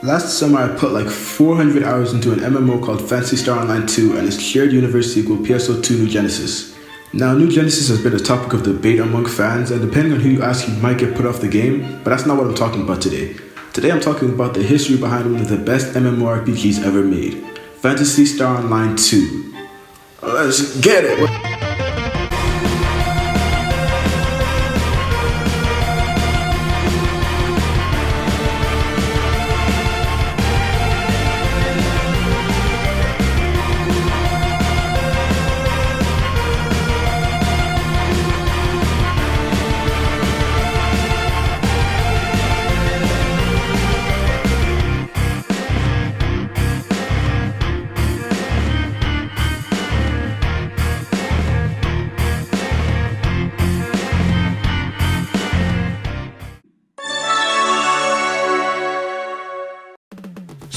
Last summer I put like 400 hours into an MMO called Phantasy Star Online 2 and its shared universe sequel PSO2 New Genesis. Now New Genesis has been a topic of debate among fans, and depending on who you ask you might get put off the game, but that's not what I'm talking about today. Today I'm talking about the history behind one of the best MMORPGs ever made, Phantasy Star Online 2. Let's get it!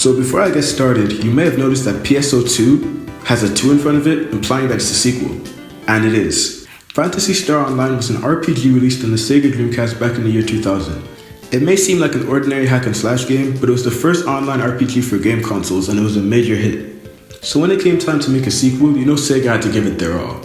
So before I get started, you may have noticed that PSO2 has a 2 in front of it, implying that it's a sequel. And it is. Phantasy Star Online was an RPG released on the Sega Dreamcast back in the year 2000. It may seem like an ordinary hack and slash game, but it was the first online RPG for game consoles and it was a major hit. So when it came time to make a sequel, you know Sega had to give it their all.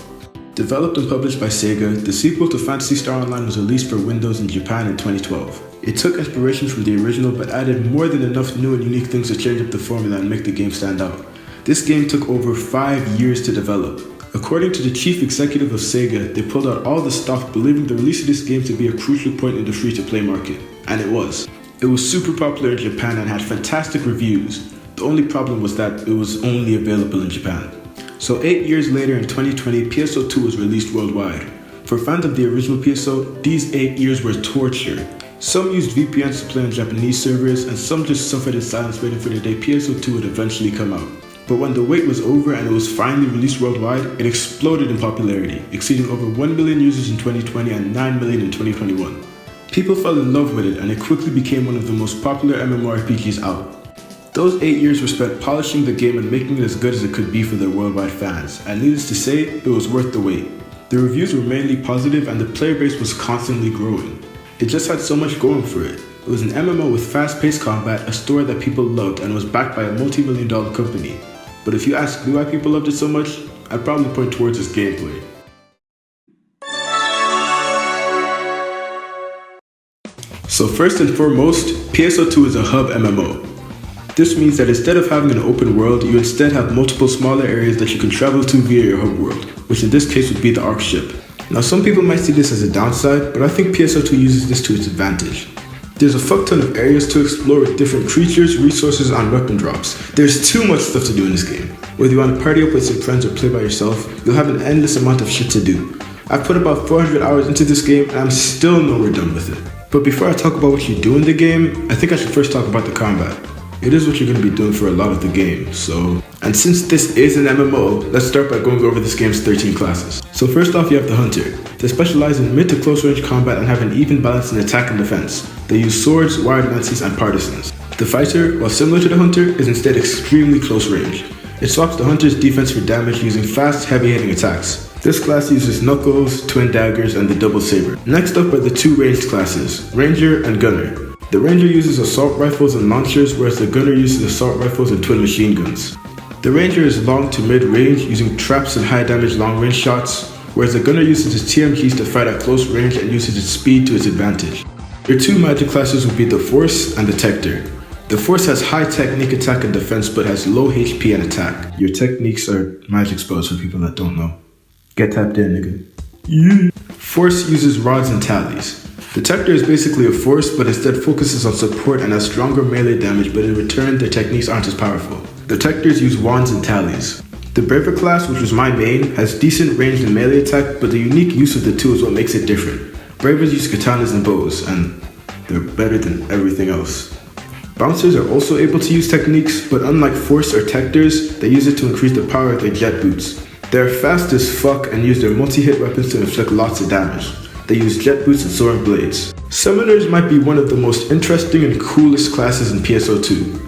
Developed and published by Sega, the sequel to Phantasy Star Online was released for Windows in Japan in 2012. It took inspiration from the original but added more than enough new and unique things to change up the formula and make the game stand out. This game took over 5 years to develop. According to the chief executive of Sega, they pulled out all the stop believing the release of this game to be a crucial point in the free-to-play market. And it was. It was super popular in Japan and had fantastic reviews. The only problem was that it was only available in Japan. So 8 years later in 2020, PSO2 was released worldwide. For fans of the original PSO, these 8 years were torture. Some used VPNs to play on Japanese servers, and some just suffered in silence waiting for the day PSO2 would eventually come out. But when the wait was over and it was finally released worldwide, it exploded in popularity, exceeding over 1 million users in 2020 and 9 million in 2021. People fell in love with it, and it quickly became one of the most popular MMORPGs out. Those 8 years were spent polishing the game and making it as good as it could be for their worldwide fans, and needless to say, it was worth the wait. The reviews were mainly positive and the player base was constantly growing. It just had so much going for it. It was an MMO with fast-paced combat, a story that people loved, and was backed by a multi-million-dollar company. But if you ask me why people loved it so much, I'd probably point towards its gameplay. So first and foremost, PSO2 is a hub MMO. This means that instead of having an open world, you instead have multiple smaller areas that you can travel to via your hub world, which in this case would be the Ark ship. Now some people might see this as a downside, but I think PSO2 uses this to its advantage. There's a fuck ton of areas to explore with different creatures, resources, and weapon drops. There's too much stuff to do in this game. Whether you want to party up with some friends or play by yourself, you'll have an endless amount of shit to do. I've put about 400 hours into this game and I'm still nowhere done with it. But before I talk about what you do in the game, I think I should first talk about the combat. It is what you're going to be doing for a lot of the game, so... And since this is an MMO, let's start by going over this game's 13 classes. So first off, you have the Hunter. They specialize in mid to close range combat and have an even balance in attack and defense. They use swords, wired lances, and partisans. The Fighter, while similar to the Hunter, is instead extremely close range. It swaps the Hunter's defense for damage using fast, heavy-hitting attacks. This class uses Knuckles, Twin Daggers, and the Double Saber. Next up are the two ranged classes, Ranger and Gunner. The Ranger uses assault rifles and launchers, whereas the Gunner uses assault rifles and twin machine guns. The Ranger is long to mid-range, using traps and high-damage long-range shots, whereas the Gunner uses his TMGs to fight at close range and uses its speed to its advantage. Your two magic classes would be the Force and the Tector. The Force has high technique attack and defense, but has low HP and attack. Your techniques are magic spells for people that don't know. Get tapped in, nigga. Yeah. Force uses rods and tallies. The Tector is basically a force, but instead focuses on support and has stronger melee damage, but in return, their techniques aren't as powerful. The Tectors use wands and tallies. The Braver class, which was my main, has decent range and melee attack, but the unique use of the two is what makes it different. Bravers use katanas and bows, and they're better than everything else. Bouncers are also able to use techniques, but unlike Force or Tectors, they use it to increase the power of their jet boots. They're fast as fuck and use their multi-hit weapons to inflict lots of damage. They use jet boots and soaring blades. Summoners might be one of the most interesting and coolest classes in PSO2.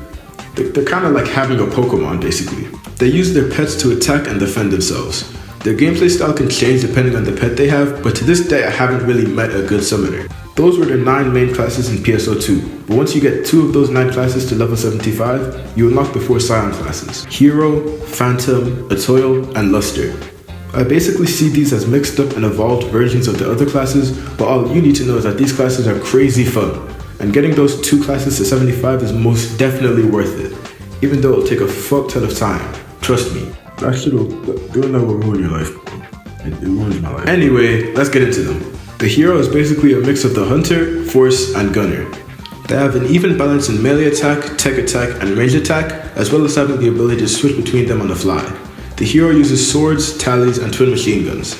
They're kinda like having a Pokemon basically. They use their pets to attack and defend themselves. Their gameplay style can change depending on the pet they have, but to this day I haven't really met a good summoner. Those were the 9 main classes in PSO2, but once you get 2 of those 9 classes to level 75, you unlock the 4 Scion classes: Hero, Phantom, Atoil, and Luster. I basically see these as mixed up and evolved versions of the other classes, but all you need to know is that these classes are crazy fun, and getting those 2 classes to 75 is most definitely worth it, even though it'll take a fuck ton of time, trust me. Actually, doing that will ruin your life, bro. It ruins my life. Anyway, let's get into them. The hero is basically a mix of the hunter, force, and gunner. They have an even balance in melee attack, tech attack, and range attack, as well as having the ability to switch between them on the fly. The hero uses swords, tallies, and twin machine guns.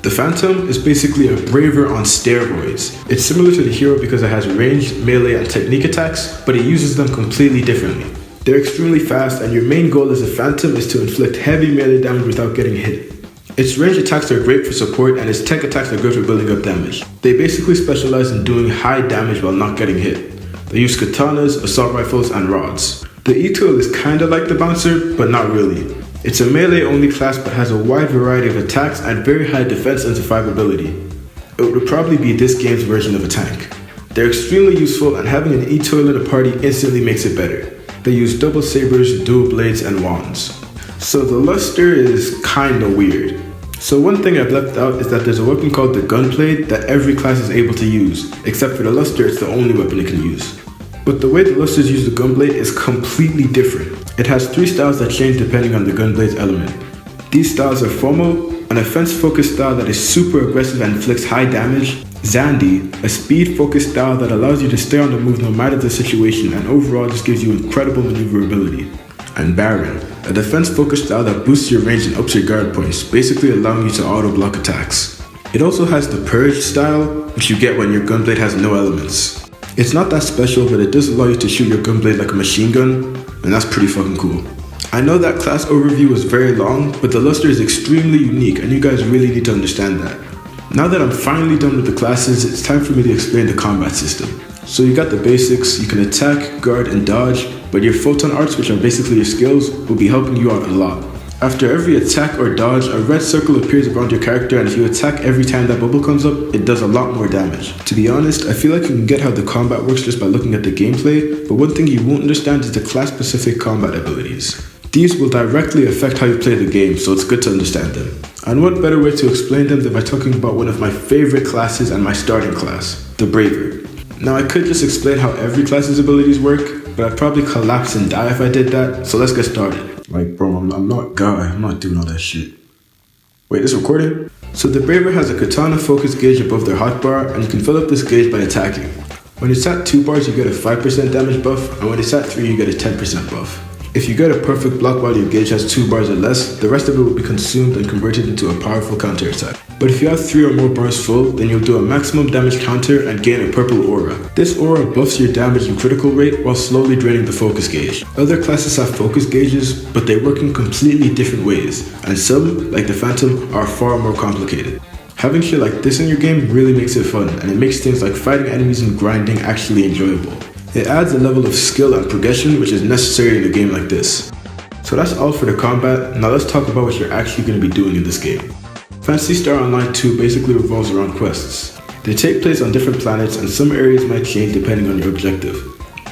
The Phantom is basically a braver on steroids. It's similar to the hero because it has ranged, melee, and technique attacks, but it uses them completely differently. They're extremely fast, and your main goal as a Phantom is to inflict heavy melee damage without getting hit. Its range attacks are great for support, and its tech attacks are good for building up damage. They basically specialize in doing high damage while not getting hit. They use katanas, assault rifles, and rods. The E-Tool is kinda like the Bouncer, but not really. It's a melee-only class but has a wide variety of attacks and very high defense and survivability. It would probably be this game's version of a tank. They're extremely useful, and having an E-Toil in a party instantly makes it better. They use double sabers, dual blades, and wands. So the Luster is kinda weird. So one thing I've left out is that there's a weapon called the Gunblade that every class is able to use, except for the Luster, it's the only weapon it can use. But the way the Lusters use the Gunblade is completely different. It has 3 styles that change depending on the Gunblade's element. These styles are FOMO, an offense-focused style that is super aggressive and inflicts high damage; Zandy, a speed-focused style that allows you to stay on the move no matter the situation and overall just gives you incredible maneuverability; and Baron, a defense-focused style that boosts your range and ups your guard points, basically allowing you to auto-block attacks. It also has the Purge style, which you get when your Gunblade has no elements. It's not that special, but it does allow you to shoot your Gunblade like a machine gun, and that's pretty fucking cool. I know that class overview was very long, but the Luster is extremely unique, and you guys really need to understand that. Now that I'm finally done with the classes, it's time for me to explain the combat system. So you got the basics: you can attack, guard, and dodge, but your photon arts, which are basically your skills, will be helping you out a lot. After every attack or dodge, a red circle appears around your character, and if you attack every time that bubble comes up, it does a lot more damage. To be honest, I feel like you can get how the combat works just by looking at the gameplay, but one thing you won't understand is the class-specific combat abilities. These will directly affect how you play the game, so it's good to understand them. And what better way to explain them than by talking about one of my favorite classes and my starting class, the Braver. Now I could just explain how every class's abilities work, but I'd probably collapse and die if I did that, so let's get started. Like, bro, I'm not God, I'm not doing all that shit. Wait, this recording? So the Braver has a katana focus gauge above their hotbar, and you can fill up this gauge by attacking. When it's at 2 bars, you get a 5% damage buff, and when it's at 3, you get a 10% buff. If you get a perfect block while your gauge has 2 bars or less, the rest of it will be consumed and converted into a powerful counter attack. But if you have 3 or more bars full, then you'll do a maximum damage counter and gain a purple aura. This aura buffs your damage and critical rate while slowly draining the focus gauge. Other classes have focus gauges, but they work in completely different ways, and some, like the Phantom, are far more complicated. Having shit like this in your game really makes it fun, and it makes things like fighting enemies and grinding actually enjoyable. It adds a level of skill and progression which is necessary in a game like this. So that's all for the combat. Now let's talk about what you're actually going to be doing in this game. Phantasy Star Online 2 basically revolves around quests. They take place on different planets, and some areas might change depending on your objective.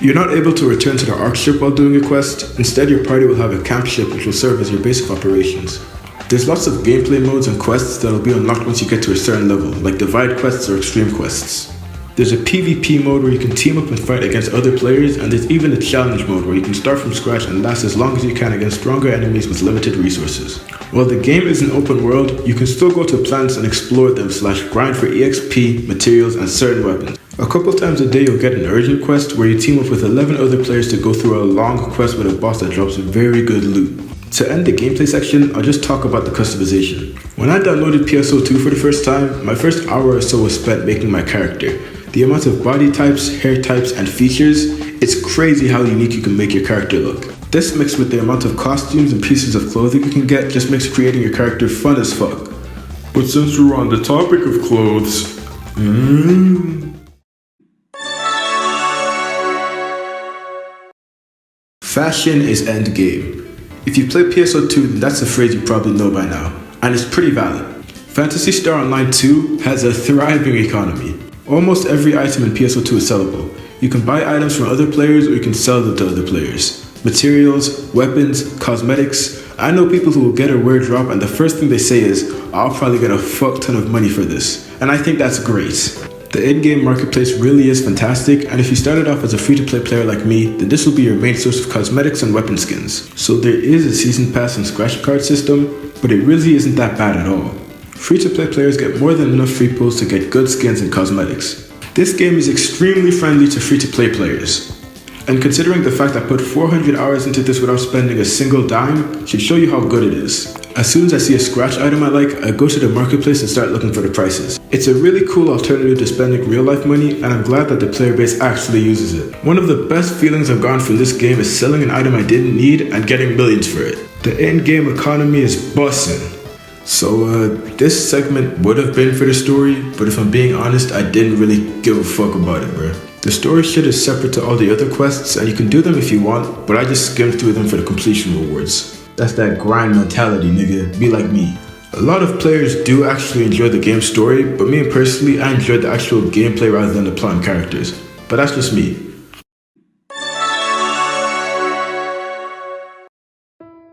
You're not able to return to the Ark ship while doing a quest. Instead, your party will have a camp ship which will serve as your base of operations. There's lots of gameplay modes and quests that will be unlocked once you get to a certain level, like divide quests or extreme quests. There's a PvP mode where you can team up and fight against other players, and there's even a challenge mode where you can start from scratch and last as long as you can against stronger enemies with limited resources. While the game is an open world, you can still go to planets and explore them / grind for EXP, materials, and certain weapons. A couple times a day you'll get an urgent quest where you team up with 11 other players to go through a long quest with a boss that drops very good loot. To end the gameplay section, I'll just talk about the customization. When I downloaded PSO2 for the first time, my first hour or so was spent making my character. The amount of body types, hair types, and features, it's crazy how unique you can make your character look. This mixed with the amount of costumes and pieces of clothing you can get just makes creating your character fun as fuck. But since we're on the topic of clothes, fashion is endgame. If you play PSO2, then that's a phrase you probably know by now, and it's pretty valid. Phantasy Star Online 2 has a thriving economy. Almost every item in PSO2 is sellable. You can buy items from other players or you can sell them to other players. Materials, weapons, cosmetics. I know people who will get a rare drop and the first thing they say is, I'll probably get a fuck ton of money for this. And I think that's great. The in-game marketplace really is fantastic, and if you started off as a free-to-play player like me, then this will be your main source of cosmetics and weapon skins. So there is a season pass and scratch card system, but it really isn't that bad at all. Free-to-play players get more than enough free pulls to get good skins and cosmetics. This game is extremely friendly to free-to-play players. And considering the fact I put 400 hours into this without spending a single dime, should show you how good it is. As soon as I see a scratch item I like, I go to the marketplace and start looking for the prices. It's a really cool alternative to spending real life money, and I'm glad that the player base actually uses it. One of the best feelings I've gotten from this game is selling an item I didn't need and getting millions for it. The in-game economy is bussin'. So this segment would have been for the story, but if I'm being honest, I didn't really give a fuck about it, bruh. The story shit is separate to all the other quests, and you can do them if you want, but I just skimmed through them for the completion rewards. That's that grind mentality, nigga. Be like me. A lot of players do actually enjoy the game's story, but me personally, I enjoyed the actual gameplay rather than the plot and characters. But that's just me.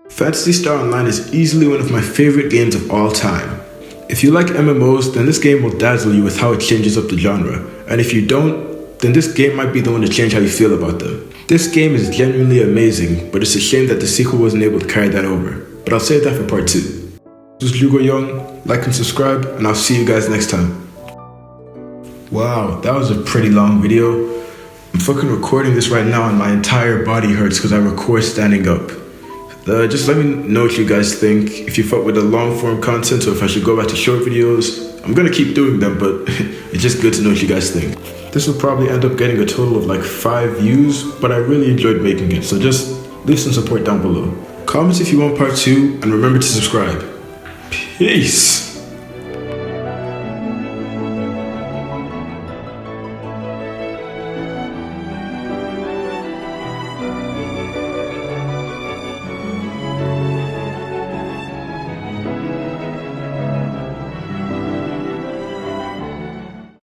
Phantasy Star Online is easily one of my favorite games of all time. If you like MMOs, then this game will dazzle you with how it changes up the genre, and if you don't, then this game might be the one to change how you feel about them. This game is genuinely amazing, but it's a shame that the sequel wasn't able to carry that over. But I'll save that for part 2. This is Gigguk Young, like and subscribe, and I'll see you guys next time. Wow, that was a pretty long video. I'm fucking recording this right now and my entire body hurts because I record standing up. Just let me know what you guys think, if you fuck with the long form content or if I should go back to short videos. I'm gonna keep doing them, but it's just good to know what you guys think. This will probably end up getting a total of like 5 views, but I really enjoyed making it, so just leave some support down below. Comment if you want part 2, and remember to subscribe. Peace!